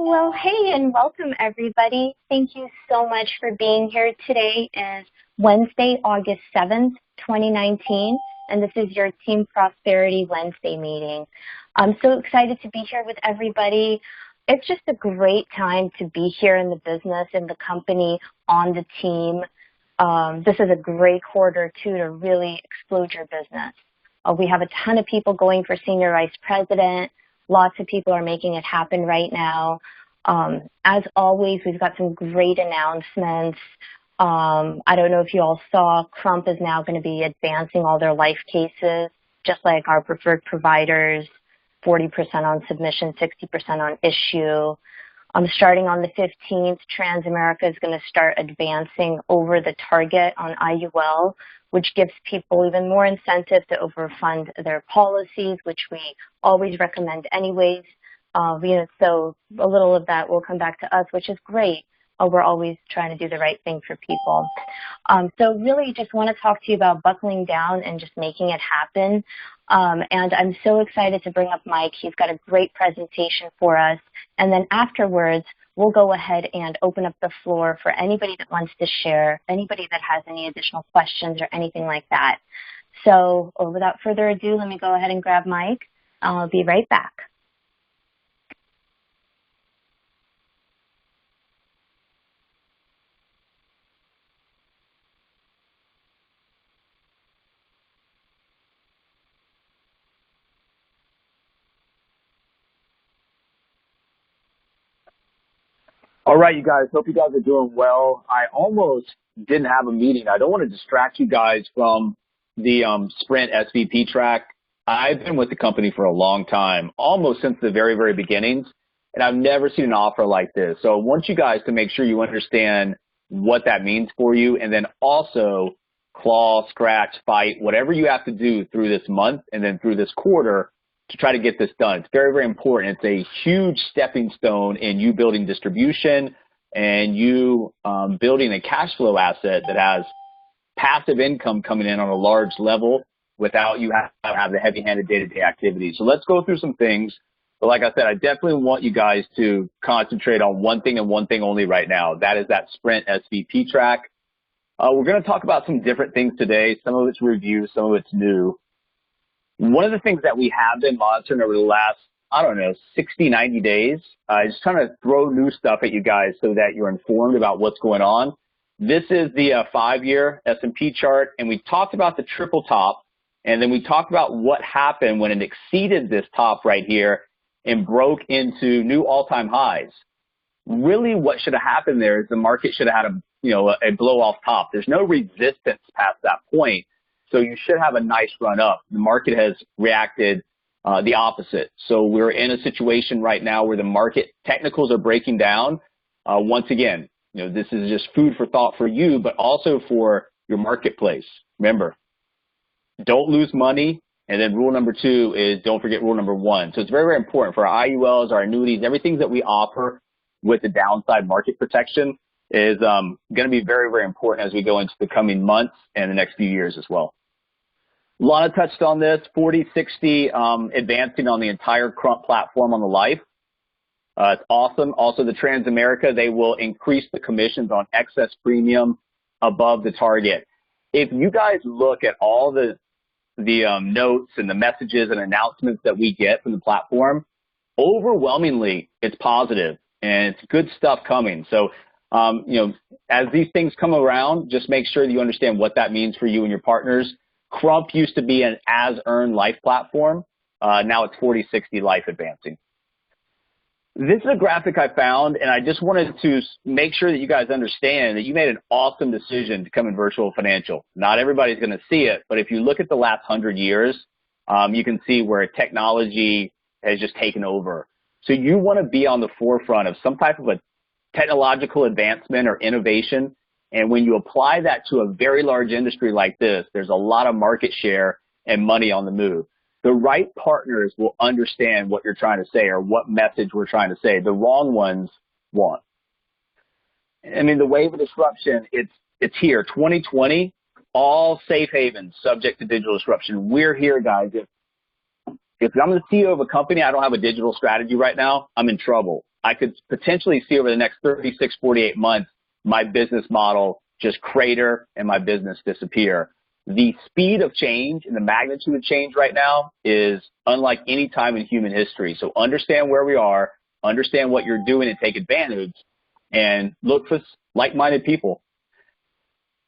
Well, hey, and welcome everybody. Thank you so much for being here. Today is Wednesday, August 7th, 2019, and this is your Team Prosperity Wednesday meeting. I'm so excited to be here with everybody. It's just a great time to be here in the business, in the company, on the team. This is a great quarter, too, to really explode your business. We have a ton of people going for Senior Vice President. Lots of people are making it happen right now. As always, we've got some great announcements. I don't know if you all saw, Crump is now going to be advancing all their life cases, just like our preferred providers, 40% on submission, 60% on issue. Starting on the 15th, Transamerica is going to start advancing over the target on IUL, which gives people even more incentive to overfund their policies, which we always recommend anyways. So a little of that will come back to us, which is great. We're always trying to do the right thing for people. So really just want to talk to you about buckling down and just making it happen. And I'm so excited to bring up Mike. He's got a great presentation for us. And then afterwards, we'll go ahead and open up the floor for anybody that wants to share, anybody that has any additional questions or anything like that. So without further ado, let me go ahead and grab Mike. I'll be right back. All right, you guys. Hope you guys are doing well. I almost didn't have a meeting. I don't want to distract you guys from the Sprint SVP track. I've been with the company for a long time, almost since the very, very beginnings, and I've never seen an offer like this. So I want you guys to make sure you understand what that means for you, and then also claw, scratch, fight, whatever you have to do through this month and then through this quarter to try to get this done. It's very, very important. It's a huge stepping stone in you building distribution and you building a cash flow asset that has passive income coming in on a large level without you have the heavy-handed day-to-day activities. So let's go through some things. But like I said, I definitely want you guys to concentrate on one thing and one thing only right now. That is that Sprint SVP track. We're going to talk about some different things today. Some of it's review, some of it's new. One of the things that we have been monitoring over the last, 60, 90 days, is trying to throw new stuff at you guys so that you're informed about what's going on. This is the 5-year S&P chart, and we talked about the triple top, and then we talked about what happened when it exceeded this top right here and broke into new all-time highs. Really what should have happened there is the market should have had a blow-off top. There's no resistance past that point. So you should have a nice run up. The market has reacted the opposite. So we're in a situation right now where the market technicals are breaking down. Once again, this is just food for thought for you, but also for your marketplace. Remember, don't lose money. And then rule number 2 is don't forget rule number 1. So it's very, very important for our IULs, our annuities, everything that we offer with the downside market protection is going to be very, very important as we go into the coming months and the next few years as well. Lana touched on this, 40/60 advancing on the entire Crump platform on the life. It's awesome. Also, the Transamerica, they will increase the commissions on excess premium above the target. If you guys look at all the notes and the messages and announcements that we get from the platform, overwhelmingly, it's positive and it's good stuff coming. So, as these things come around, just make sure that you understand what that means for you and your partners. Crump used to be an as-earned life platform. Now it's 40/60 life advancing. This is a graphic I found, and I just wanted to make sure that you guys understand that you made an awesome decision to come in virtual financial. Not everybody's going to see it, but if you look at the last 100 years, you can see where technology has just taken over. So you want to be on the forefront of some type of a technological advancement or innovation. And when you apply that to a very large industry like this, there's a lot of market share and money on the move. The right partners will understand what you're trying to say or what message we're trying to say. The wrong ones won't. I mean, the wave of disruption, it's here. 2020, all safe havens subject to digital disruption. We're here, guys. If I'm the CEO of a company, I don't have a digital strategy right now, I'm in trouble. I could potentially see over the next 36, 48 months, my business model just crater and my business disappear. The speed of change and the magnitude of change right now is unlike any time in human history. So understand where we are, understand what you're doing and take advantage, and look for like-minded people.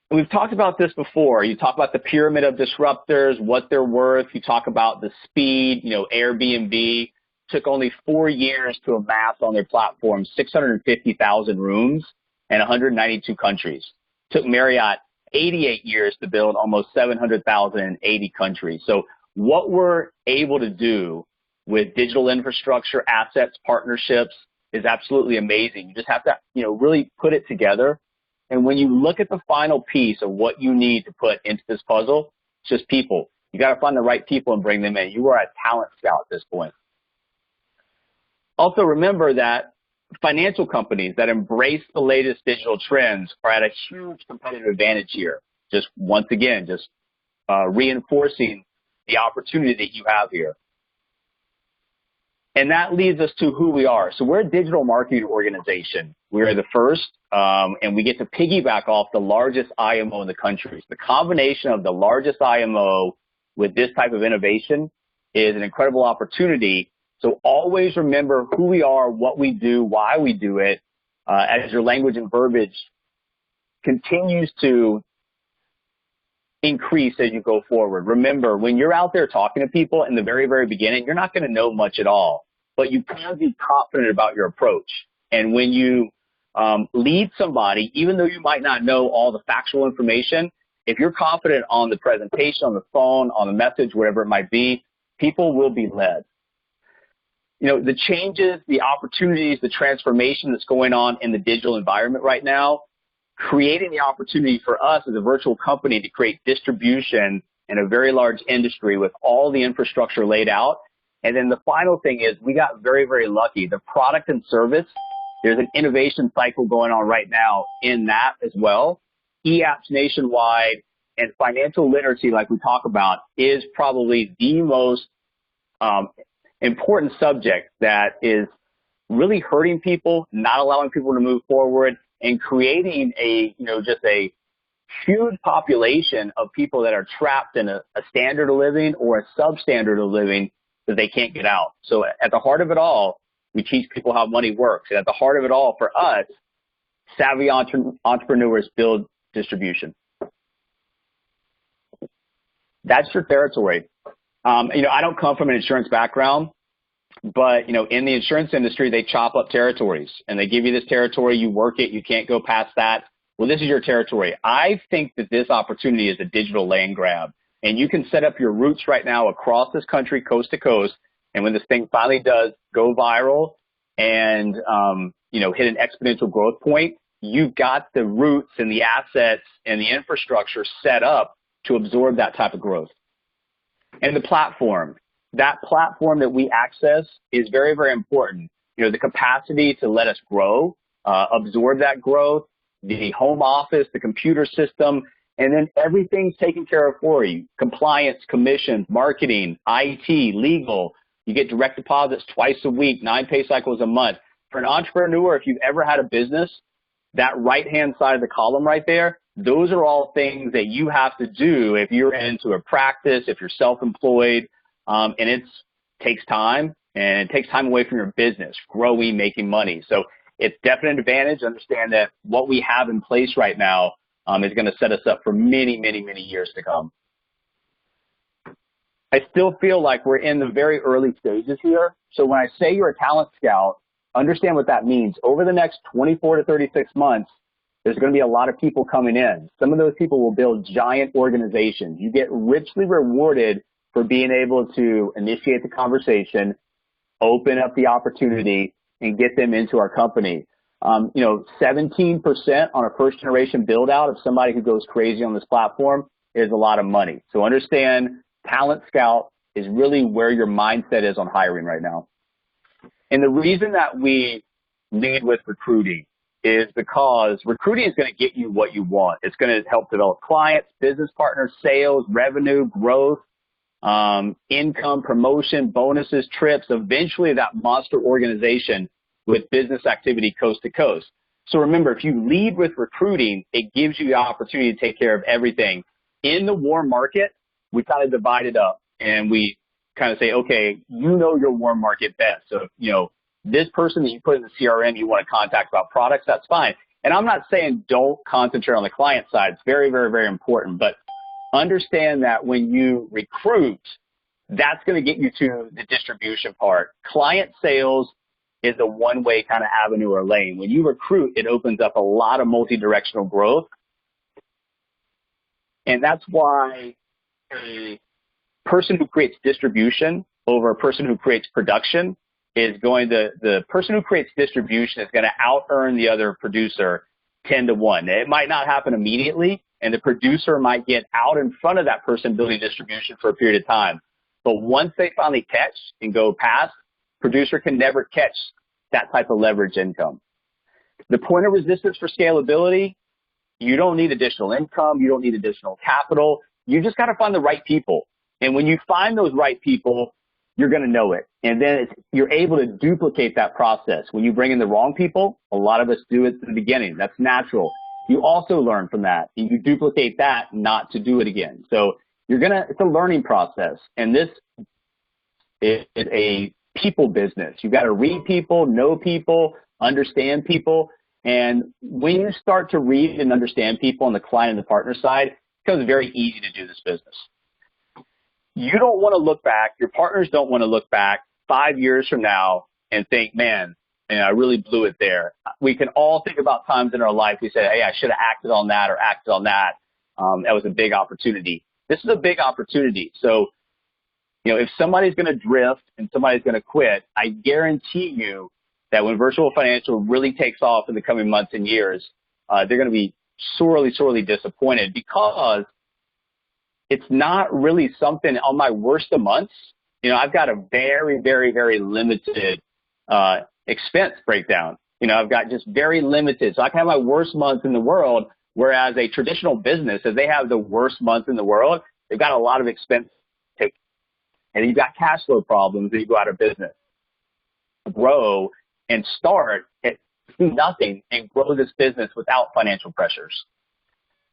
We've talked about this before. You talk about the pyramid of disruptors, what they're worth. You talk about the speed. Airbnb took only 4 years to amass on their platform 650,000 rooms in 192 countries. Took Marriott 88 years to build almost 700,000 in 80 countries. So what we're able to do with digital infrastructure, assets, partnerships is absolutely amazing. You just have to, really put it together. And when you look at the final piece of what you need to put into this puzzle, it's just people. You got to find the right people and bring them in. You are a talent scout at this point. Also remember that financial companies that embrace the latest digital trends are at a huge competitive advantage here. Just once again, reinforcing the opportunity that you have here. And that leads us to who we are. So we're a digital marketing organization. We are the first, and we get to piggyback off the largest IMO in the country. So the combination of the largest IMO with this type of innovation is an incredible opportunity. So always remember who we are, what we do, why we do it, as your language and verbiage continues to increase as you go forward. Remember, when you're out there talking to people in the very, very beginning, you're not going to know much at all, but you can be confident about your approach. And when you lead somebody, even though you might not know all the factual information, if you're confident on the presentation, on the phone, on the message, whatever it might be, people will be led. The changes, the opportunities, the transformation that's going on in the digital environment right now, creating the opportunity for us as a virtual company to create distribution in a very large industry with all the infrastructure laid out. And then the final thing is we got very, very lucky. The product and service, there's an innovation cycle going on right now in that as well. E-apps nationwide and financial literacy, like we talk about, is probably the most important subject that is really hurting people, not allowing people to move forward, and creating just a huge population of people that are trapped in a standard of living or a substandard of living that they can't get out. So at the heart of it all, we teach people how money works. And at the heart of it all, for us, savvy entrepreneurs build distribution. That's your territory. I don't come from an insurance background, but, in the insurance industry, they chop up territories and they give you this territory. You work it. You can't go past that. Well, this is your territory. I think that this opportunity is a digital land grab, and you can set up your roots right now across this country, coast to coast. And when this thing finally does go viral and, hit an exponential growth point, you've got the roots and the assets and the infrastructure set up to absorb that type of growth. And the platform, that platform that we access is very, very important. The capacity to let us grow, absorb that growth, the home office, the computer system, and then everything's taken care of for you. Compliance, commissions, marketing, IT, legal. You get direct deposits twice a week, 9 pay cycles a month. For an entrepreneur, if you've ever had a business, that right-hand side of the column right there, those are all things that you have to do if you're into a practice, if you're self-employed, and it takes time, and it takes time away from your business, growing, making money. So it's definitely an advantage. Understand that what we have in place right now is going to set us up for many, many, many years to come. I still feel like we're in the very early stages here. So when I say you're a talent scout, understand what that means. Over the next 24 to 36 months, there's going to be a lot of people coming in. Some of those people will build giant organizations. You get richly rewarded for being able to initiate the conversation, open up the opportunity, and get them into our company. 17% on a first generation build out of somebody who goes crazy on this platform is a lot of money. So understand Talent Scout is really where your mindset is on hiring right now. And the reason that we lead with recruiting is because recruiting is going to get you what you want. It's going to help develop clients, business partners, sales, revenue, growth, income, promotion, bonuses, trips. Eventually that monster organization with business activity coast to coast. So remember, if you lead with recruiting, it gives you the opportunity to take care of everything. In the warm market, we kind of divide it up and we kind of say, okay, you know your warm market best. So, this person that you put in the CRM you want to contact about products, that's fine. And I'm not saying don't concentrate on the client side. It's very, very, very important. But understand that when you recruit, that's going to get you to the distribution part. Client sales is a one-way kind of avenue or lane. When you recruit, it opens up a lot of multi-directional growth. And that's why a person who creates distribution over a person who creates production is the person who creates distribution is going to out-earn the other producer 10-1. It might not happen immediately, and the producer might get out in front of that person building distribution for a period of time. But once they finally catch and go past, producer can never catch that type of leverage income. The point of resistance for scalability, you don't need additional income. You don't need additional capital. You just got to find the right people. And when you find those right people, you're going to know it. And then you're able to duplicate that process. When you bring in the wrong people, a lot of us do it at the beginning. That's natural. You also learn from that. You duplicate that not to do it again. So it's a learning process. And this is a people business. You've got to read people, know people, understand people. And when you start to read and understand people on the client and the partner side, it becomes very easy to do this business. You don't want to look back, your partners don't want to look back 5 years from now and think, man, I really blew it there. We can all think about times in our life we said, hey, I should have acted on that or acted on that. That was a big opportunity. This is a big opportunity. So, if somebody's going to drift and somebody's going to quit, I guarantee you that when virtual financial really takes off in the coming months and years, they're going to be sorely, sorely disappointed because it's not really something on my worst of months. I've got a very, very, very limited expense breakdown. I've got just very limited. So I can have my worst months in the world, whereas a traditional business, if they have the worst month in the world, they've got a lot of expense. And you've got cash flow problems and you go out of business. Grow and start at nothing and grow this business without financial pressures.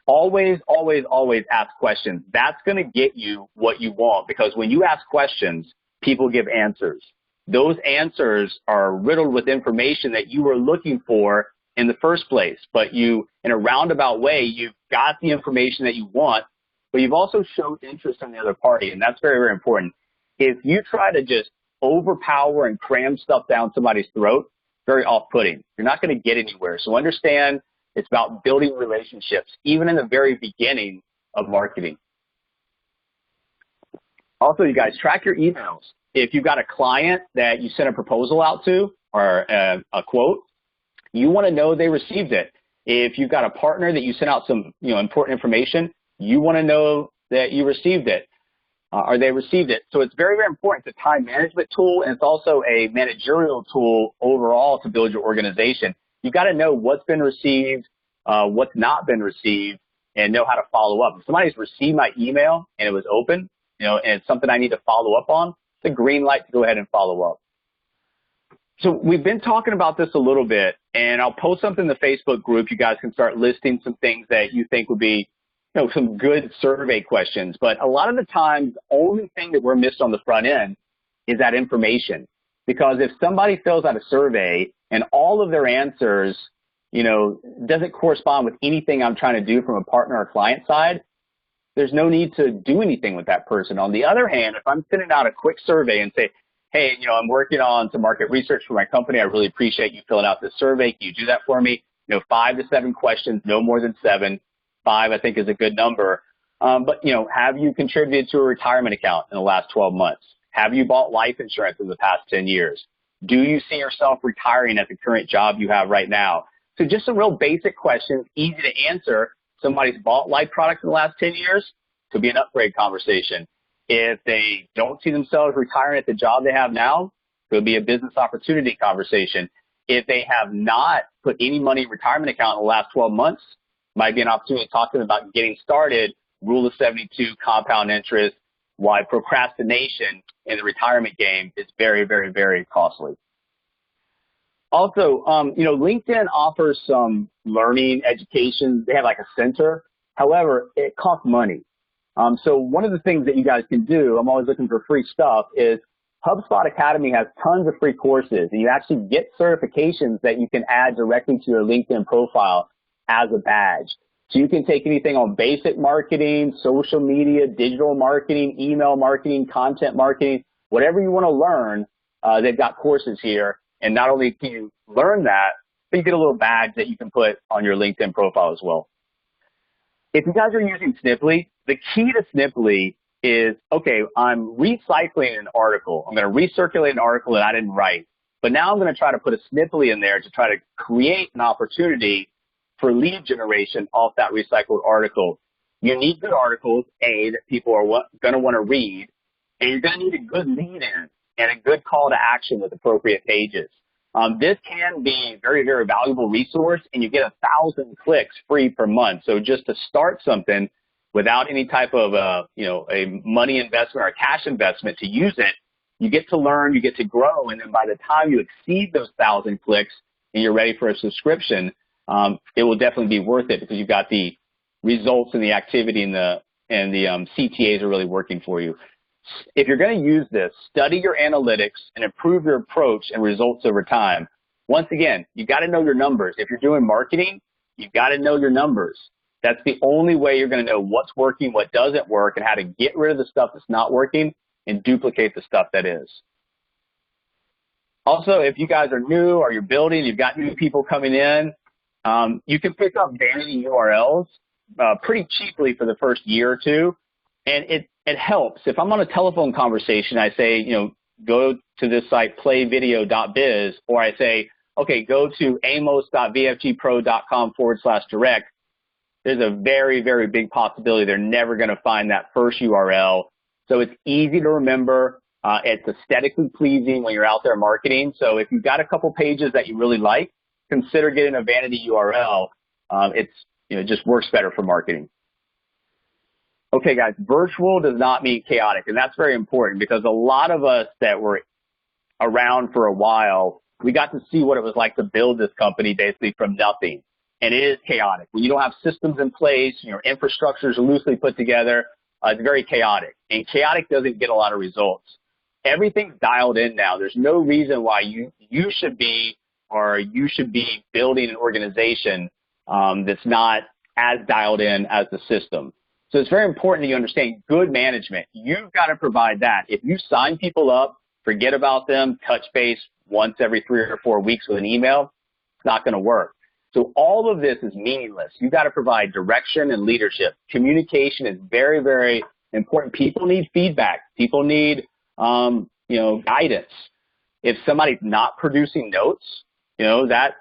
Always, always, always ask questions. That's going to get you what you want because when you ask questions, people give answers. Those answers are riddled with information that you were looking for in the first place. But in a roundabout way, you've got the information that you want, but you've also showed interest in the other party. And that's very, very important. If you try to just overpower and cram stuff down somebody's throat, very off-putting. You're not going to get anywhere. So understand it's about building relationships, even in the very beginning of marketing. Also, you guys, track your emails. If you've got a client that you sent a proposal out to or a quote, you want to know they received it. If you've got a partner that you sent out some important information, you want to know that you received it. Or they received it. So it's very, very important. It's a time management tool, and it's also a managerial tool overall to build your organization. You've got to know what's been received, what's not been received, and know how to follow up. If somebody's received my email and it was open, and it's something I need to follow up on, it's a green light to go ahead and follow up. So we've been talking about this a little bit, and I'll post something in the Facebook group. You guys can start listing some things that you think would be some good survey questions. But a lot of the times, the only thing that we're missed on the front end is that information. Because if somebody fills out a survey and all of their answers, doesn't correspond with anything I'm trying to do from a partner or client side, there's no need to do anything with that person. On the other hand, if I'm sending out a quick survey and say, hey, I'm working on some market research for my company. I really appreciate you filling out this survey. Can you do that for me? 5 to 7 questions, no more than 7. 5, I think, is a good number. But have you contributed to a retirement account in the last 12 months? Have you bought life insurance in the past 10 years? Do you see yourself retiring at the current job you have right now? So just some real basic questions, easy to answer. Somebody's bought life products in the last 10 years, could be an upgrade conversation. If they don't see themselves retiring at the job they have now, could be a business opportunity conversation. If they have not put any money in retirement account in the last 12 months, might be an opportunity to talk to them about getting started, rule of 72, compound interest, why procrastination in the retirement game is very, very, very costly. Also, LinkedIn offers some learning education. They have like a center. However, it costs money. So one of the things that you guys can do, I'm always looking for free stuff, is HubSpot Academy has tons of free courses, and you actually get certifications that you can add directly to your LinkedIn profile as a badge. So you can take anything on basic marketing, social media, digital marketing, email marketing, content marketing, whatever you want to learn. They've got courses here, and not only can you learn that, but you get a little badge that you can put on your LinkedIn profile as well. If you guys are using Snipply, the key to Snipply is, okay, I'm recycling an article. I'm going to recirculate an article that I didn't write, but now I'm going to try to put a Snipply in there to try to create an opportunity for lead generation off that recycled article. You need good articles, A, that people are going to want to read, and you're going to need a good lead in and a good call to action with appropriate pages. This can be a very, very valuable resource, and you get 1,000 clicks free per month. So just to start something without any type of, a money investment or a cash investment to use it, you get to learn, you get to grow, and then by the time you exceed those 1,000 clicks and you're ready for a subscription, it will definitely be worth it because you've got the results and the activity and the CTAs are really working for you. If you're going to use this, study your analytics and improve your approach and results over time. Once again, you got to know your numbers. If you're doing marketing, you've got to know your numbers. That's the only way you're going to know what's working, what doesn't work, and how to get rid of the stuff that's not working and duplicate the stuff that is. Also, if you guys are new or you're building, you've got new people coming in, you can pick up vanity URLs pretty cheaply for the first year or two, and it helps. If I'm on a telephone conversation, I say, go to this site, playvideo.biz, or I say, okay, go to amos.vfgpro.com/direct. There's a very, very big possibility they're never going to find that first URL. So it's easy to remember. It's aesthetically pleasing when you're out there marketing. So if you've got a couple pages that you really like, consider getting a vanity URL. It just works better for marketing. Okay, guys, virtual does not mean chaotic, and that's very important because a lot of us that were around for a while, we got to see what it was like to build this company basically from nothing, and it is chaotic. When you don't have systems in place, your infrastructure is loosely put together, it's very chaotic, and chaotic doesn't get a lot of results. Everything's dialed in now. There's no reason why you should be building an organization that's not as dialed in as the system. So it's very important that you understand good management. You've got to provide that. If you sign people up, forget about them, touch base once every 3 or 4 weeks with an email, it's not going to work. So all of this is meaningless. You've got to provide direction and leadership. Communication is very, very important. People need feedback. People need, guidance. If somebody's not producing notes, that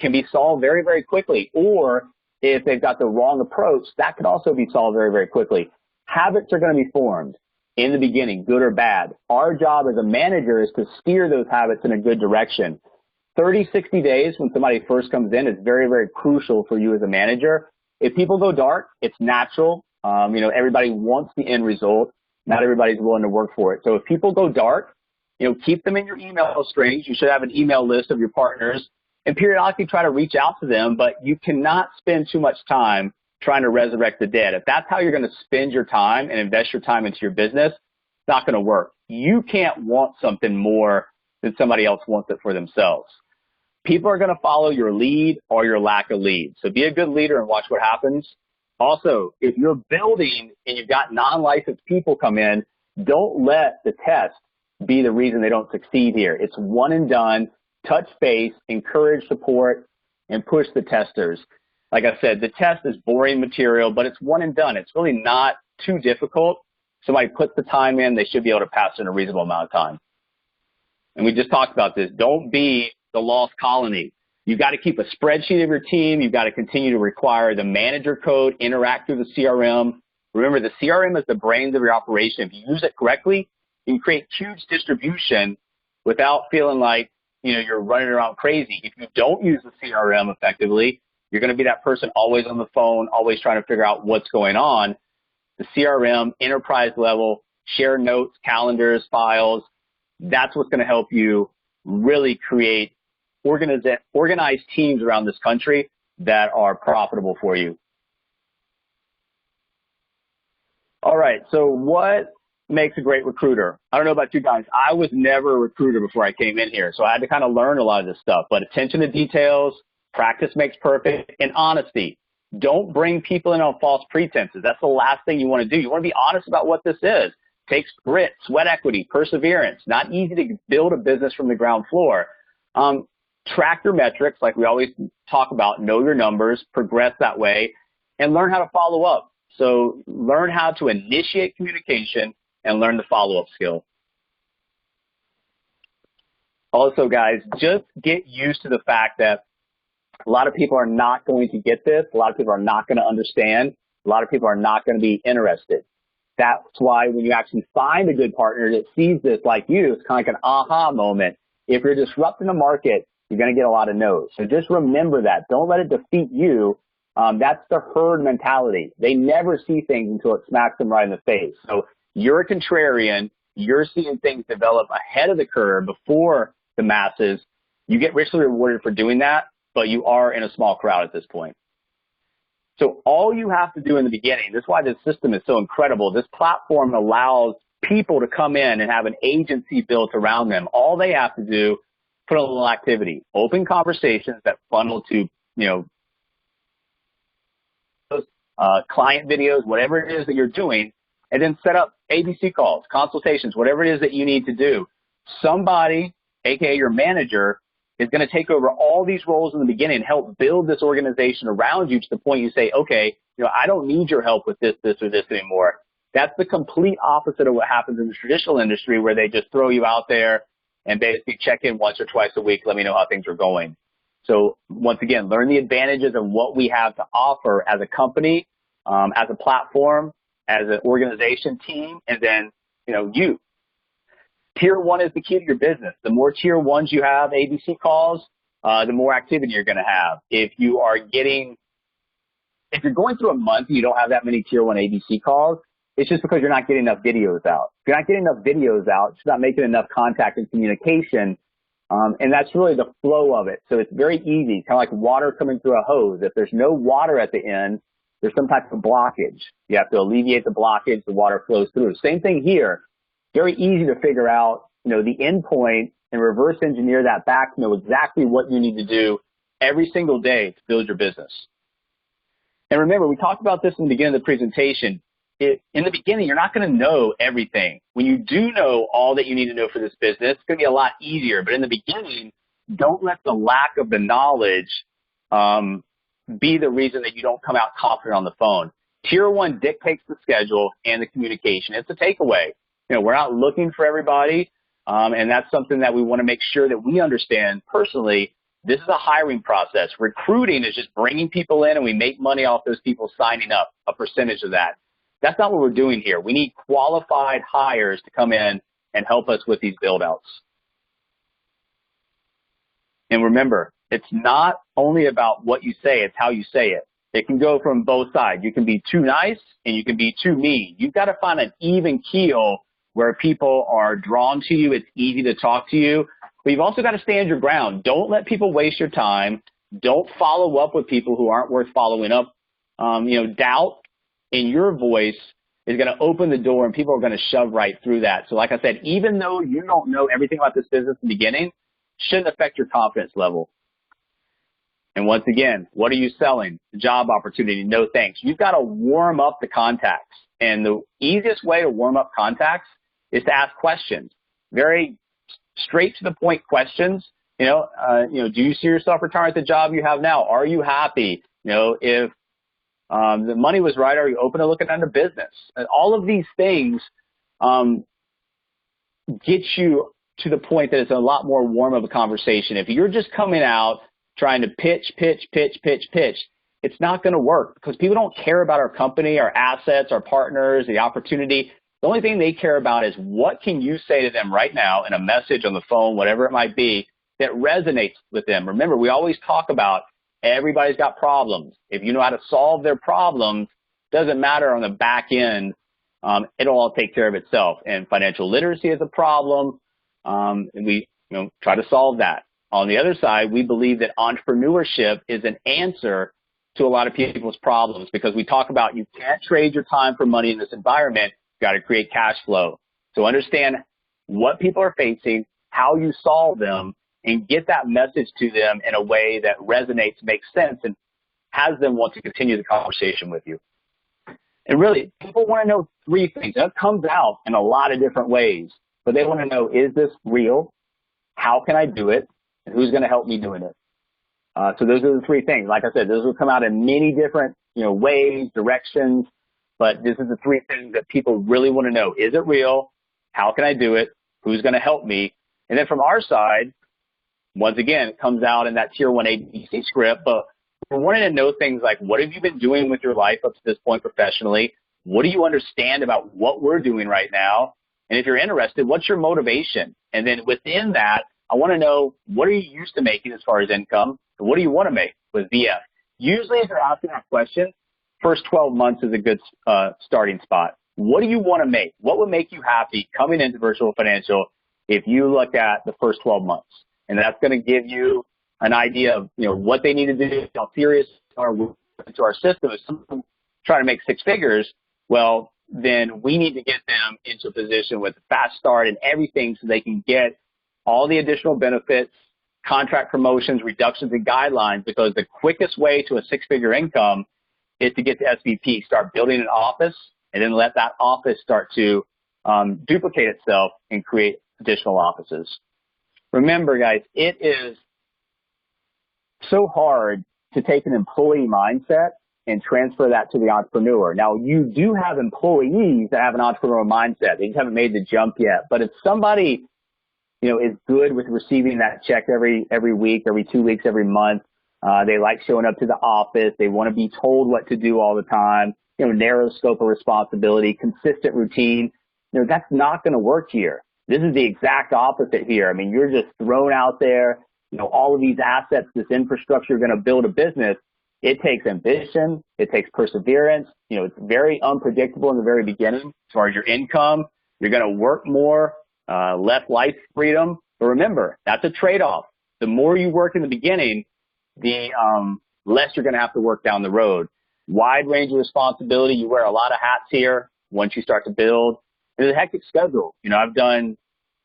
can be solved very, very quickly. Or if they've got the wrong approach, that could also be solved very, very quickly. Habits are going to be formed in the beginning, good or bad. Our job as a manager is to steer those habits in a good direction. 30, 60 days when somebody first comes in is very, very crucial for you as a manager. If people go dark, it's natural. Everybody wants the end result. Not everybody's willing to work for it. So if people go dark, keep them in your email strings. You should have an email list of your partners and periodically try to reach out to them, but you cannot spend too much time trying to resurrect the dead. If that's how you're going to spend your time and invest your time into your business, it's not going to work. You can't want something more than somebody else wants it for themselves. People are going to follow your lead or your lack of lead. So be a good leader and watch what happens. Also, if you're building and you've got non-licensed people come in, don't let the test be the reason they don't succeed here. It's one and done. Touch base, encourage support, and push the testers. Like I said, the test is boring material, but it's one and done. It's really not too difficult. Somebody puts the time in, they should be able to pass in a reasonable amount of time. And we just talked about this. Don't be the lost colony. You've got to keep a spreadsheet of your team. You've got to continue to require the manager code, interact through the CRM. Remember, the CRM is the brains of your operation. If you use it correctly, you can create huge distribution without feeling like you're running around crazy. If you don't use the CRM effectively, you're going to be that person always on the phone, always trying to figure out what's going on. The CRM, enterprise level, share notes, calendars, files, that's what's going to help you really create organized teams around this country that are profitable for you. All right, so what makes a great recruiter? I don't know about you guys. I was never a recruiter before I came in here, so I had to kind of learn a lot of this stuff. But attention to details, practice makes perfect, and honesty. Don't bring people in on false pretenses. That's the last thing you want to do. You want to be honest about what this is. It takes grit, sweat equity, perseverance. Not easy to build a business from the ground floor. Track your metrics, like we always talk about. Know your numbers, progress that way, and learn how to follow up. So learn how to initiate communication and learn the follow-up skill. Also, guys, just get used to the fact that a lot of people are not going to get this. A lot of people are not going to understand. A lot of people are not going to be interested. That's why when you actually find a good partner that sees this like you, it's kind of like an aha moment. If you're disrupting the market, you're going to get a lot of no's. So just remember that. Don't let it defeat you. That's the herd mentality. They never see things until it smacks them right in the face. So you're a contrarian. You're seeing things develop ahead of the curve before the masses. You get richly rewarded for doing that, but you are in a small crowd at this point. So all you have to do in the beginning, this is why this system is so incredible. This platform allows people to come in and have an agency built around them. All they have to do, put a little activity, open conversations that funnel to, client videos, whatever it is that you're doing, and then set up ABC calls, consultations, whatever it is that you need to do. Somebody, aka your manager, is going to take over all these roles in the beginning and help build this organization around you to the point you say, okay, I don't need your help with this, or this anymore. That's the complete opposite of what happens in the traditional industry, where they just throw you out there and basically check in once or twice a week, let me know how things are going. So once again, learn the advantages of what we have to offer as a company, as a platform, as an organization team, and then, you. Tier 1 is the key to your business. The more tier 1s you have, ABC calls, the more activity you're going to have. If you're going through a month and you don't have that many tier 1 ABC calls, it's just because you're not getting enough videos out. If you're not getting enough videos out, you're not making enough contact and communication. And that's really the flow of it. So it's very easy, kind of like water coming through a hose. If there's no water at the end, there's some type of blockage. You have to alleviate the blockage, the water flows through. Same thing here. Very easy to figure out, the endpoint and reverse engineer that back to know exactly what you need to do every single day to build your business. And remember, we talked about this in the beginning of the presentation. In the beginning, you're not going to know everything. When you do know all that you need to know for this business, it's going to be a lot easier. But in the beginning, don't let the lack of the knowledge be the reason that you don't come out confident on the phone. Tier 1 dictates the schedule and the communication. It's a takeaway. We're not looking for everybody, and that's something that we want to make sure that we understand personally. This is a hiring process. Recruiting is just bringing people in, and we make money off those people signing up, a percentage of that. That's not what we're doing here. We need qualified hires to come in and help us with these build-outs. And remember, it's not only about what you say, it's how you say it. It can go from both sides. You can be too nice and you can be too mean. You've got to find an even keel where people are drawn to you. It's easy to talk to you. But you've also got to stand your ground. Don't let people waste your time. Don't follow up with people who aren't worth following up. Doubt in your voice is going to open the door, and people are going to shove right through that. So like I said, even though you don't know everything about this business in the beginning, shouldn't affect your confidence level. And once again, what are you selling? Job opportunity, no thanks. You've got to warm up the contacts. And the easiest way to warm up contacts is to ask questions. Very straight to the point questions. Do you see yourself retiring at the job you have now? Are you happy? If the money was right, are you open to looking into business? And all of these things get you to the point that it's a lot more warm of a conversation. If you're just coming out trying to pitch, it's not going to work because people don't care about our company, our assets, our partners, the opportunity. The only thing they care about is what can you say to them right now in a message, on the phone, whatever it might be, that resonates with them. Remember, we always talk about everybody's got problems. If you know how to solve their problems, doesn't matter on the back end, it'll all take care of itself. And financial literacy is a problem, and we try to solve that. On the other side, we believe that entrepreneurship is an answer to a lot of people's problems, because we talk about you can't trade your time for money in this environment. You've got to create cash flow. So understand what people are facing, how you solve them, and get that message to them in a way that resonates, makes sense, and has them want to continue the conversation with you. And really, people want to know three things. That comes out in a lot of different ways, but they want to know, is this real? How can I do it? And who's going to help me doing it? So those are the three things. Like I said, those will come out in many different, ways, directions, but this is the three things that people really want to know. Is it real? How can I do it? Who's going to help me? And then from our side, once again, it comes out in that Tier 1 ABC script, but we're wanting to know things like, what have you been doing with your life up to this point professionally? What do you understand about what we're doing right now? And if you're interested, what's your motivation? And then within that, I want to know, what are you used to making as far as income? And what do you want to make with VF? Usually if you're asking that question, first 12 months is a good starting spot. What do you want to make? What would make you happy coming into Virtual Financial if you look at the first 12 months? And that's going to give you an idea of, what they need to do, how serious are we into our system. If someone trying to make six figures, well, then we need to get them into a position with a fast start and everything so they can get all the additional benefits, contract promotions, reductions, and guidelines, because the quickest way to a six-figure income is to get to SVP, start building an office, and then let that office start to duplicate itself and create additional offices. Remember, guys, it is so hard to take an employee mindset and transfer that to the entrepreneur. Now, you do have employees that have an entrepreneurial mindset. They just haven't made the jump yet. But if somebody, is good with receiving that check every week, every 2 weeks, every month, they like showing up to the office, they want to be told what to do all the time, narrow scope of responsibility, consistent routine, that's not going to work here. This is the exact opposite here. I mean, you're just thrown out there, all of these assets, this infrastructure, you're going to build a business. It takes ambition. It takes perseverance. It's very unpredictable in the very beginning as far as your income. You're going to work more, less life freedom. But remember, that's a trade-off. The more you work in the beginning, the less you're going to have to work down the road. Wide range of responsibility. You wear a lot of hats here once you start to build. It's a hectic schedule. I've done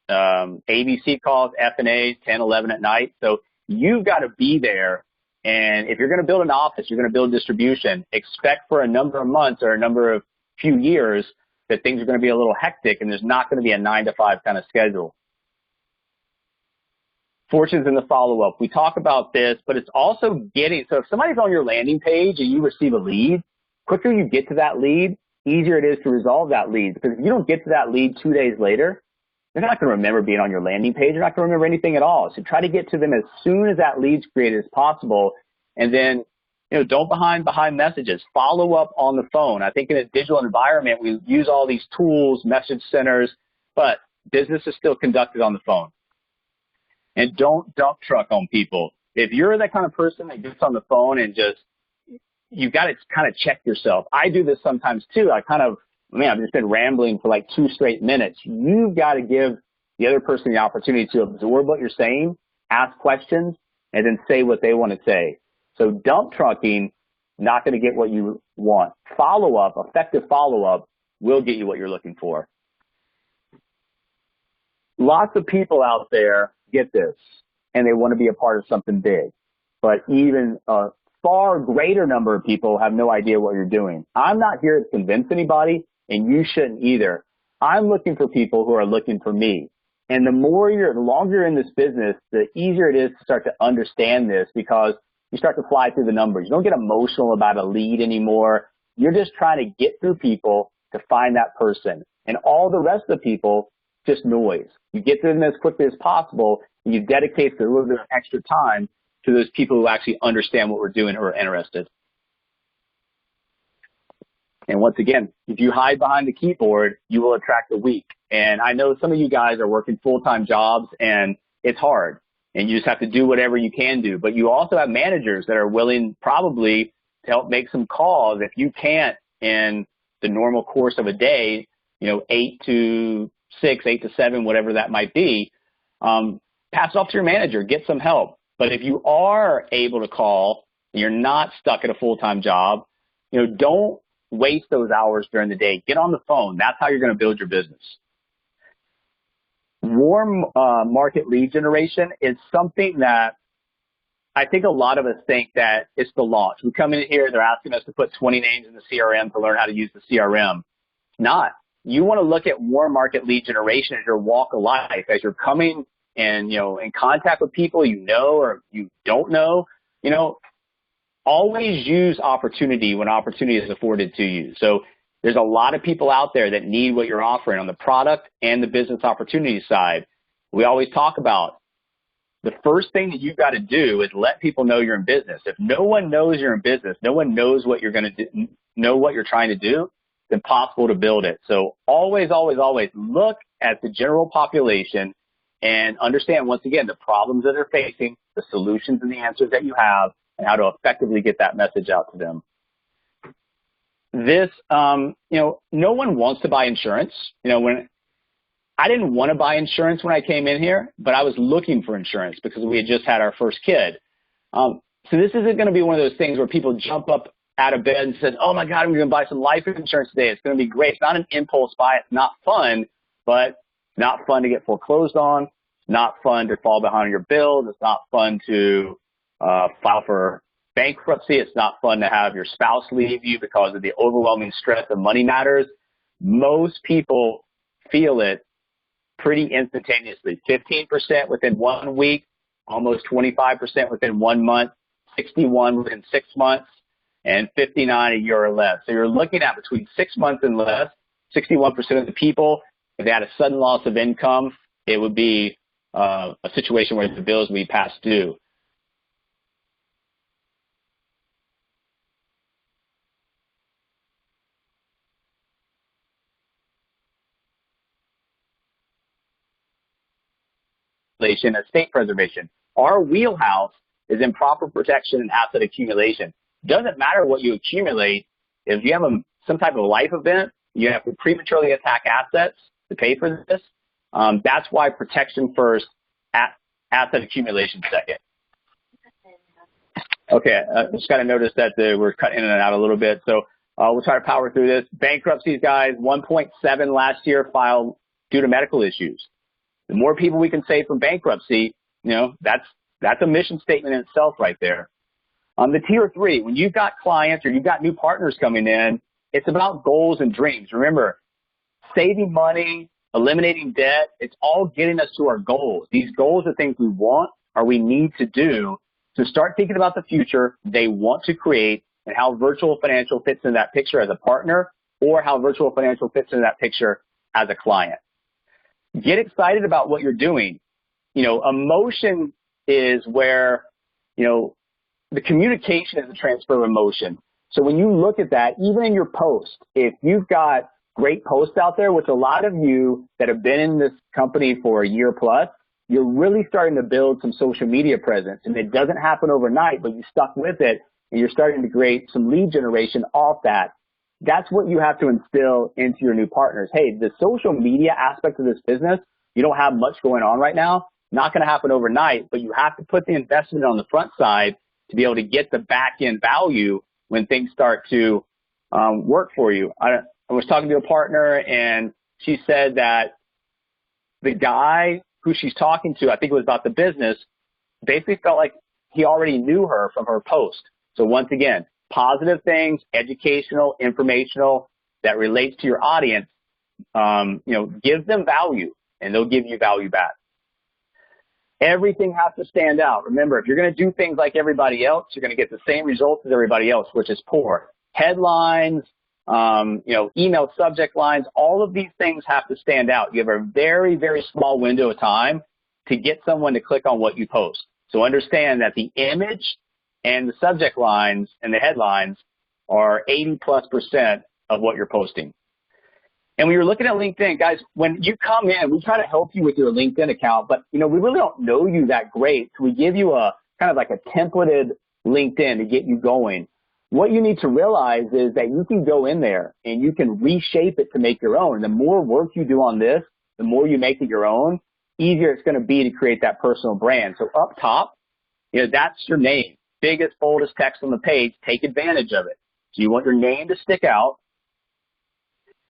ABC calls, F&As, 10, 11 at night. So you've got to be there. And if you're going to build an office, you're going to build distribution, expect for a number of months or a few years that things are going to be a little hectic and there's not going to be a 9-to-5 kind of schedule. Fortunes in the follow-up. We talk about this, but it's also so if somebody's on your landing page and you receive a lead, quicker you get to that lead, easier it is to resolve that lead. Because if you don't get to that lead 2 days later, they're not going to remember being on your landing page. They're not going to remember anything at all. So try to get to them as soon as that lead's created as possible. And then, don't behind messages. Follow up on the phone. I think in a digital environment, we use all these tools, message centers, but business is still conducted on the phone. And don't dump truck on people. If you're that kind of person that gets on the phone and you've got to kind of check yourself. I do this sometimes too. I've just been rambling for like 2 straight minutes. You've got to give the other person the opportunity to absorb what you're saying, ask questions, and then say what they want to say. So dump trucking, not going to get what you want. Follow-up, effective follow-up, will get you what you're looking for. Lots of people out there get this, and they want to be a part of something big. But even a far greater number of people have no idea what you're doing. I'm not here to convince anybody, and you shouldn't either. I'm looking for people who are looking for me. And the longer you're in this business, the easier it is to start to understand this, because you start to fly through the numbers. You don't get emotional about a lead anymore. You're just trying to get through people to find that person. And all the rest of the people, just noise. You get through them as quickly as possible, and you dedicate a little bit of extra time to those people who actually understand what we're doing or are interested. And once again, if you hide behind the keyboard, you will attract the weak. And I know some of you guys are working full-time jobs, and it's hard. And you just have to do whatever you can do. But you also have managers that are willing probably to help make some calls if you can't in the normal course of a day, 8 to 6, 8 to 7, whatever that might be. pass it off to your manager, get some help. But if you are able to call, and you're not stuck at a full-time job, don't waste those hours during the day. Get on the phone. That's how you're going to build your business. Warm market lead generation is something that I think a lot of us think that it's the launch. We come in here, they're asking us to put 20 names in the CRM to learn how to use the CRM. It's not. You want to look at warm market lead generation as your walk of life, as you're coming and, in contact with people or you don't know, always use opportunity when opportunity is afforded to you. So there's a lot of people out there that need what you're offering on the product and the business opportunity side. We always talk about the first thing that you've got to do is let people know you're in business. If no one knows you're in business, no one knows what you're going to do, know what you're trying to do, it's impossible to build it. So always, always, always look at the general population and understand, once again, the problems that they're facing, the solutions and the answers that you have, and how to effectively get that message out to them. This, no one wants to buy insurance. When I didn't want to buy insurance when I came in here, but I was looking for insurance because we had just had our first kid. So this isn't going to be one of those things where people jump up out of bed and says, oh my God, I'm going to buy some life insurance today. It's going to be great. It's not an impulse buy. It's not fun, but not fun to get foreclosed on. It's not fun to fall behind on your bills. It's not fun to file for bankruptcy. It's not fun to have your spouse leave you because of the overwhelming stress of money matters. Most people feel it pretty instantaneously. 15% within 1 week, almost 25% within 1 month, 61 within 6 months, and 59 a year or less. So you're looking at between 6 months and less, 61% of the people, if they had a sudden loss of income, it would be a situation where the bills would be past due. Estate preservation. Our wheelhouse is in proper protection and asset accumulation. Doesn't matter what you accumulate. If you have some type of life event, you have to prematurely attack assets to pay for this. That's why protection first, asset accumulation second. Okay, just got to notice that we're cutting in and out a little bit, so we'll try to power through this. Bankruptcies, guys, 1.7 last year filed due to medical issues. The more people we can save from bankruptcy, that's a mission statement in itself right there. On the tier 3, when you've got clients or you've got new partners coming in, it's about goals and dreams. Remember, saving money, eliminating debt, it's all getting us to our goals. These goals are things we want or we need to do to start thinking about the future they want to create and how virtual financial fits in that picture as a partner or how virtual financial fits in that picture as a client. Get excited about what you're doing. Emotion is where, the communication is a transfer of emotion. So when you look at that, even in your post, if you've got great posts out there, which a lot of you that have been in this company for a year plus, you're really starting to build some social media presence. And it doesn't happen overnight, but you stuck with it and you're starting to create some lead generation off that. That's what you have to instill into your new partners. Hey, the social media aspect of this business, you don't have much going on right now. Not going to happen overnight, but you have to put the investment on the front side to be able to get the back end value when things start to work for you. I was talking to a partner and she said that the guy who she's talking to, I think it was about the business, basically felt like he already knew her from her post. So once again, positive things, educational, informational, that relates to your audience, give them value and they'll give you value back. Everything has to stand out. Remember, if you're going to do things like everybody else, you're going to get the same results as everybody else, which is poor. Headlines, email subject lines, all of these things have to stand out. You have a very, very small window of time to get someone to click on what you post. So understand that the image and the subject lines and the headlines are 80+% of what you're posting. And when you're looking at LinkedIn, guys, when you come in, we try to help you with your LinkedIn account, but we really don't know you that great. So we give you a kind of like a templated LinkedIn to get you going. What you need to realize is that you can go in there and you can reshape it to make your own. The more work you do on this, the more you make it your own, easier it's going to be to create that personal brand. So up top, that's your name. Biggest, boldest text on the page. Take advantage of it. So you want your name to stick out.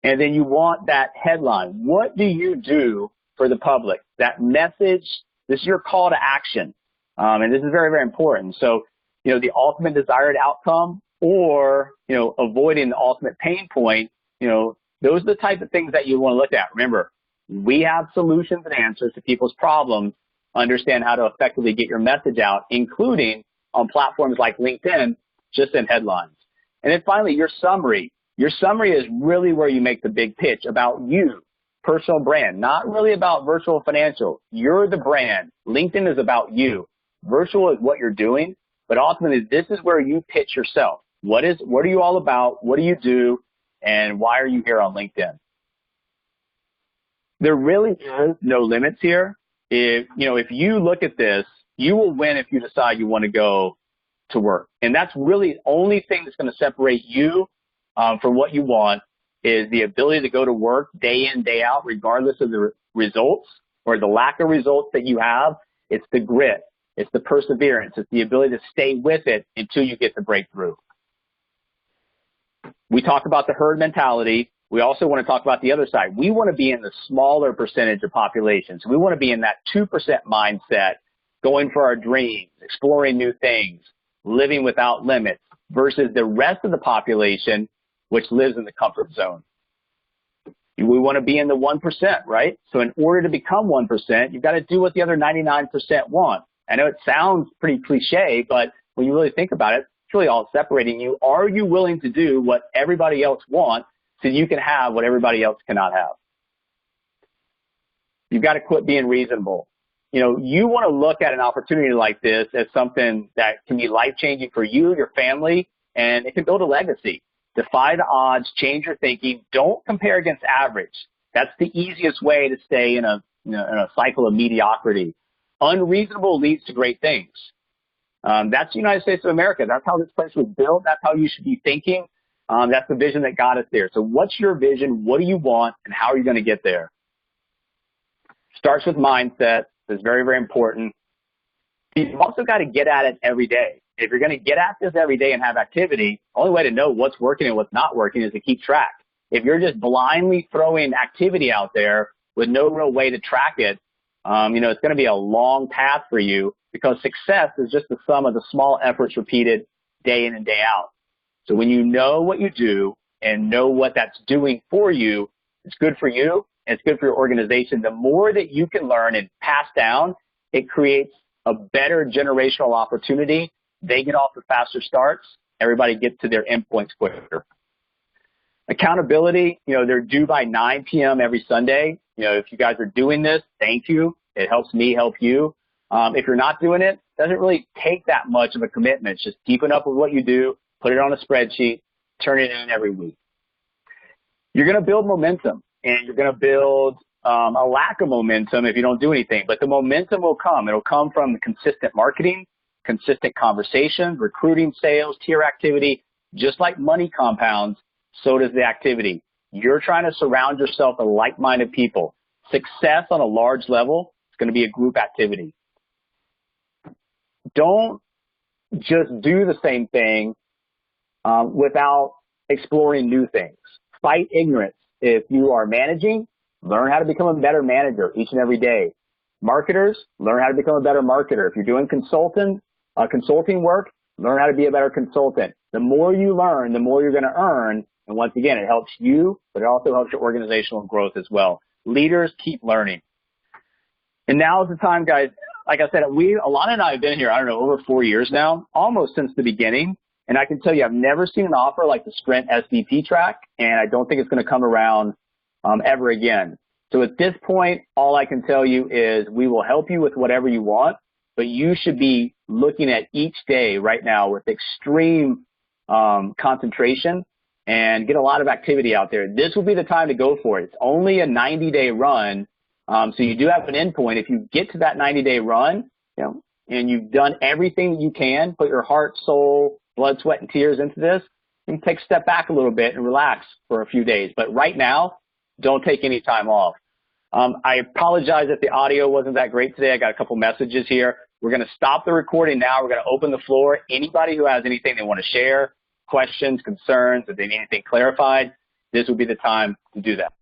And then you want that headline. What do you do for the public? That message, this is your call to action. And this is very, very important. So, the ultimate desired outcome or, avoiding the ultimate pain point, those are the type of things that you want to look at. Remember, we have solutions and answers to people's problems. Understand how to effectively get your message out, including on platforms like LinkedIn, just in headlines. And then finally, your summary. Your summary is really where you make the big pitch about you, personal brand, not really about virtual financial. You're the brand. LinkedIn is about you. Virtual is what you're doing, but ultimately this is where you pitch yourself. What are you all about? What do you do? And why are you here on LinkedIn? There really is no limits here. If you look at this, you will win if you decide you want to go to work. And that's really the only thing that's going to separate you from what you want is the ability to go to work day in, day out, regardless of the results or the lack of results that you have. It's the grit. It's the perseverance. It's the ability to stay with it until you get the breakthrough. We talk about the herd mentality. We also want to talk about the other side. We want to be in the smaller percentage of populations. We want to be in that 2% mindset, going for our dreams, exploring new things, living without limits, versus the rest of the population, which lives in the comfort zone. We want to be in the 1%, right? So in order to become 1%, you've got to do what the other 99% want. I know it sounds pretty cliche, but when you really think about it, it's really all separating you. Are you willing to do what everybody else wants so you can have what everybody else cannot have? You've got to quit being reasonable. You want to look at an opportunity like this as something that can be life-changing for you, your family, and it can build a legacy. Defy the odds, change your thinking. Don't compare against average. That's the easiest way to stay in a cycle of mediocrity. Unreasonable leads to great things. That's the United States of America. That's how this place was built. That's how you should be thinking. That's the vision that got us there. So what's your vision? What do you want? And how are you going to get there? Starts with mindset. It's very, very important. You've also got to get at it every day. If you're going to get at this every day and have activity, the only way to know what's working and what's not working is to keep track. If you're just blindly throwing activity out there with no real way to track it, it's going to be a long path for you because success is just the sum of the small efforts repeated day in and day out. So when you know what you do and know what that's doing for you, it's good for you and it's good for your organization. The more that you can learn and pass down, it creates a better generational opportunity. They get off the faster starts. Everybody gets to their endpoints quicker. Accountability, they're due by 9 p.m. every Sunday. If you guys are doing this, thank you. It helps me help you. If you're not doing it, it doesn't really take that much of a commitment. It's just keeping up with what you do, put it on a spreadsheet, turn it in every week. You're going to build momentum, and you're going to build a lack of momentum if you don't do anything. But the momentum will come. It'll come from the consistent marketing, consistent conversations, recruiting, sales, tier activity. Just like money compounds, so does the activity. You're trying to surround yourself with like-minded people. Success on a large level is going to be a group activity. Don't just do the same thing without exploring new things. Fight ignorance. If you are managing, learn how to become a better manager each and every day. Marketers, learn how to become a better marketer. If you're doing consulting work, learn how to be a better consultant. The more you learn, the more you're going to earn. And once again, it helps you, but it also helps your organizational growth as well. Leaders keep learning. And now is the time, guys. Like I said, Alana and I have been here, over 4 years now, almost since the beginning. And I can tell you, I've never seen an offer like the Sprint SVP track, and I don't think it's going to come around ever again. So at this point, all I can tell you is we will help you with whatever you want, but you should be looking at each day right now with extreme concentration and get a lot of activity out there. This will be the time to go for it. It's only a 90-day run, so you do have an endpoint. If you get to that 90-day run, and you've done everything that you can, put your heart, soul, blood, sweat, and tears into this, you can take a step back a little bit and relax for a few days. But right now, don't take any time off. I apologize if the audio wasn't that great today. I got a couple messages here. We're going to stop the recording now. We're going to open the floor. Anybody who has anything they want to share, questions, concerns, if they need anything clarified, this would be the time to do that.